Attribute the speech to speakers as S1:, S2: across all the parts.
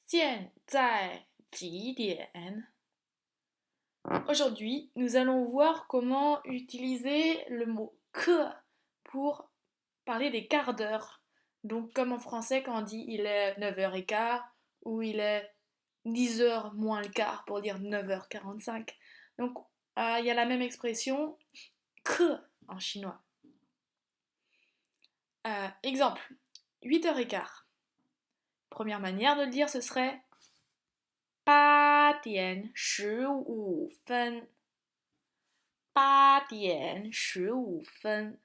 S1: 现在几点? Aujourd'hui, nous allons voir comment utiliser le mot que pour parler des quarts d'heure. Donc, comme en français, quand on dit il est 9h15 ou il est 10h moins le quart pour dire 9h45. Donc, il y a la même expression que en chinois. Exemple, 8h15. Première manière de le dire, ce serait 8点15分. 8点15分.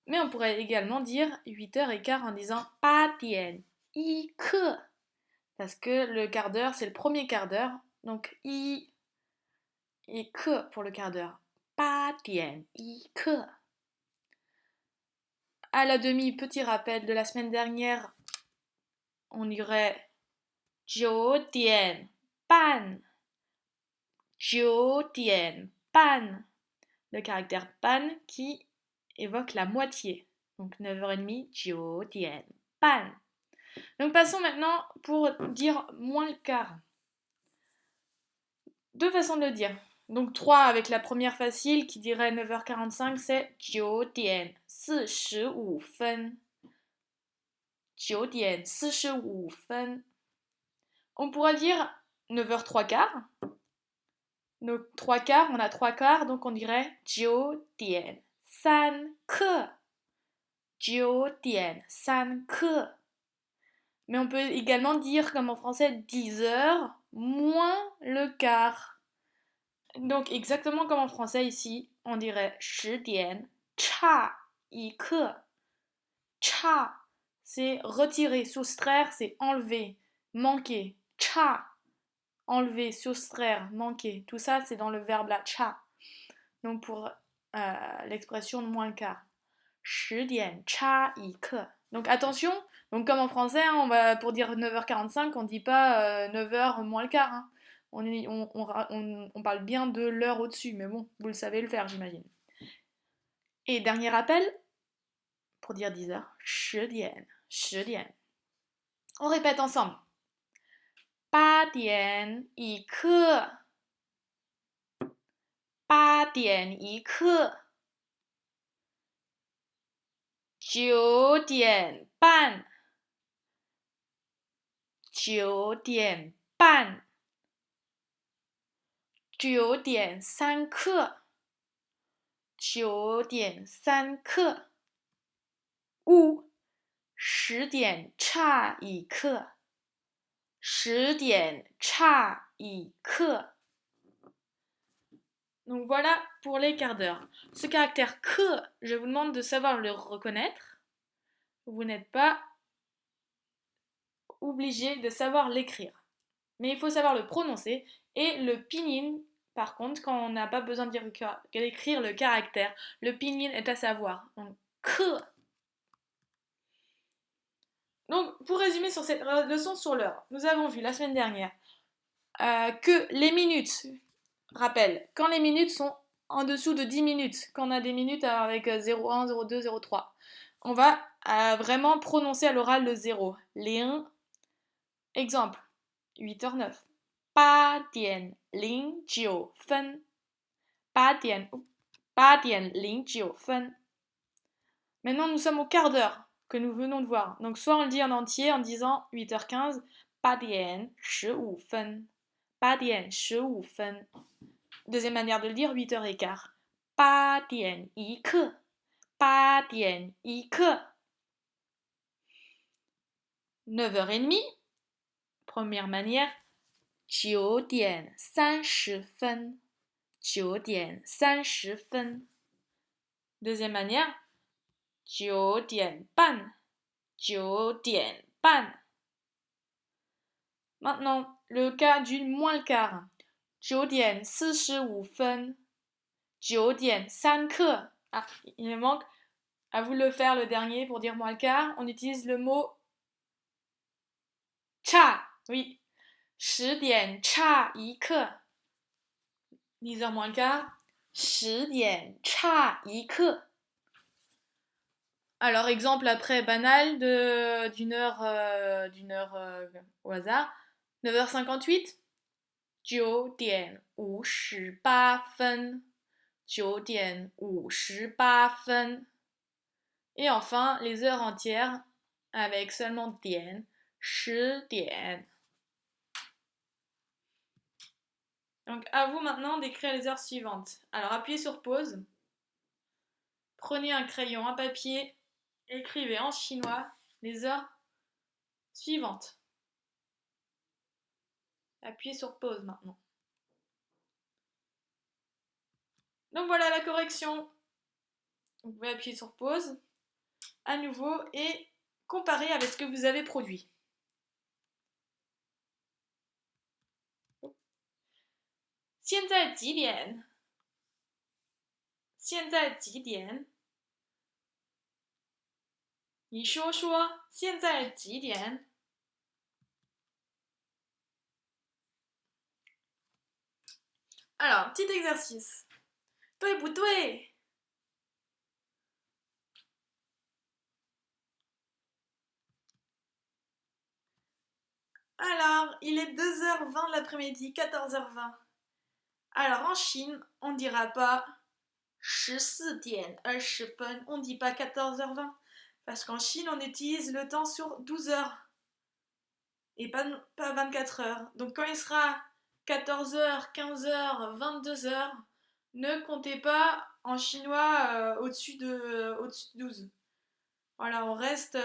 S1: Mais on pourrait également dire 8h15 en disant 8点一刻. Parce que le quart d'heure, c'est le premier quart d'heure. Donc i et que pour le quart d'heure. 8点一刻. À la demi, petit rappel de la semaine dernière, on dirait 9点半. 9点半. Le caractère pan qui évoque la moitié. Donc 9h30, 9点半. Donc passons maintenant pour dire moins le quart. Deux façons de le dire. Donc 3 avec la première facile qui dirait 9h45, c'est 9点45分. 9点45分. On pourra dire 9h 3 quarts. Donc 3 quarts, on a 3 quarts, donc on dirait 9点3刻. 9点3刻. Mais on peut également dire, comme en français, 10 heures moins le quart. Donc exactement comme en français ici, on dirait 10点差一刻. Cha, c'est retirer, soustraire, c'est enlever, manquer. Cha, enlever, soustraire, manquer. Tout ça, c'est dans le verbe là, cha. Donc pour l'expression de moins le quart. 10点差一刻. Donc attention, donc comme en français, hein, pour dire 9h45, on ne dit pas 9h moins le quart. Hein. On parle bien de l'heure au-dessus, mais bon, vous le savez le faire, j'imagine. Et dernier rappel, pour dire 10h, 10点. On répète ensemble. 8点一刻. 8点一刻. 9点半. 9点半. 9点3刻. 9点3刻. Ou 10点差一刻. 10点差一刻. Donc voilà pour les quarts d'heure. Ce caractère que, je vous demande de savoir le reconnaître. Vous n'êtes pas obligé de savoir l'écrire. Mais il faut savoir le prononcer. Et le pinyin, par contre, quand on n'a pas besoin d'écrire le caractère, le pinyin est à savoir. Donc, que. Donc, pour résumer sur cette leçon sur l'heure, nous avons vu la semaine dernière que les minutes, rappel, quand les minutes sont en dessous de 10 minutes, quand on a des minutes avec 0,1, 0,2, 0,3, on va vraiment prononcer à l'oral le 0. Les 1, exemple, 8h09. 8点09分. 8点09分. Maintenant, nous sommes au quart d'heure que nous venons de voir. Donc, soit on le dit en entier en disant 8h15, 8点15分. 8点15分. Deuxième manière de le dire, 8h15. 8点一刻. 8点一刻. 9h30. Première manière, 9点30分. 9点30分. Deuxième manière, 9点半. 9点半. Maintenant, le cas du moins le quart. 9点45分. 9点3刻. Ah, il me manque. À vous de le faire le dernier pour dire moins le quart. On utilise le mot cha. Oui. 10点差一刻. 10h moins le quart. 10点差一刻. Alors, exemple après banal d'une heure au hasard. 9h58. 9点58分. 9点58分. Et enfin, les heures entières avec seulement dien. 10点. Donc, à vous maintenant d'écrire les heures suivantes. Alors, appuyez sur pause. Prenez un crayon, un papier. Écrivez en chinois les heures suivantes. Appuyez sur pause maintenant. Donc voilà la correction. Vous pouvez appuyer sur pause à nouveau et comparer avec ce que vous avez produit. 现在几点？现在几点？你说说，现在几点？Alors, petit exercice. 对不对？ Alors, il est 2h20 de l'après-midi, 14h20. Alors, en Chine, on ne dira pas 14点20分, on ne dit pas 14h20. Parce qu'en Chine, on utilise le temps sur 12 heures et pas 24 heures. Donc, quand il sera 14h, 15h, 22h, ne comptez pas en chinois au-dessus de 12. Voilà, on reste.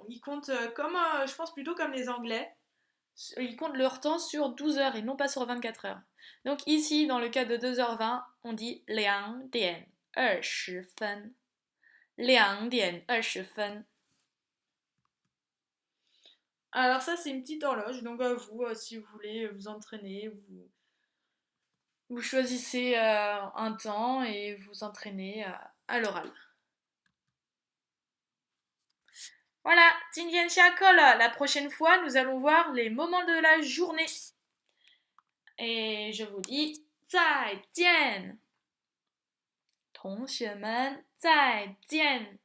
S1: Ils comptent comme, je pense plutôt comme les Anglais. Ils comptent leur temps sur 12 heures et non pas sur 24 heures. Donc ici, dans le cas de 2h20, on dit 2点20分. 2点20分. Alors ça, c'est une petite horloge. Donc à vous, si vous voulez vous entraîner, vous choisissez un temps et vous entraînez à l'oral. Voilà, 今天下课了. La prochaine fois, nous allons voir les moments de la journée. Et je vous dis 再见，同学们再见。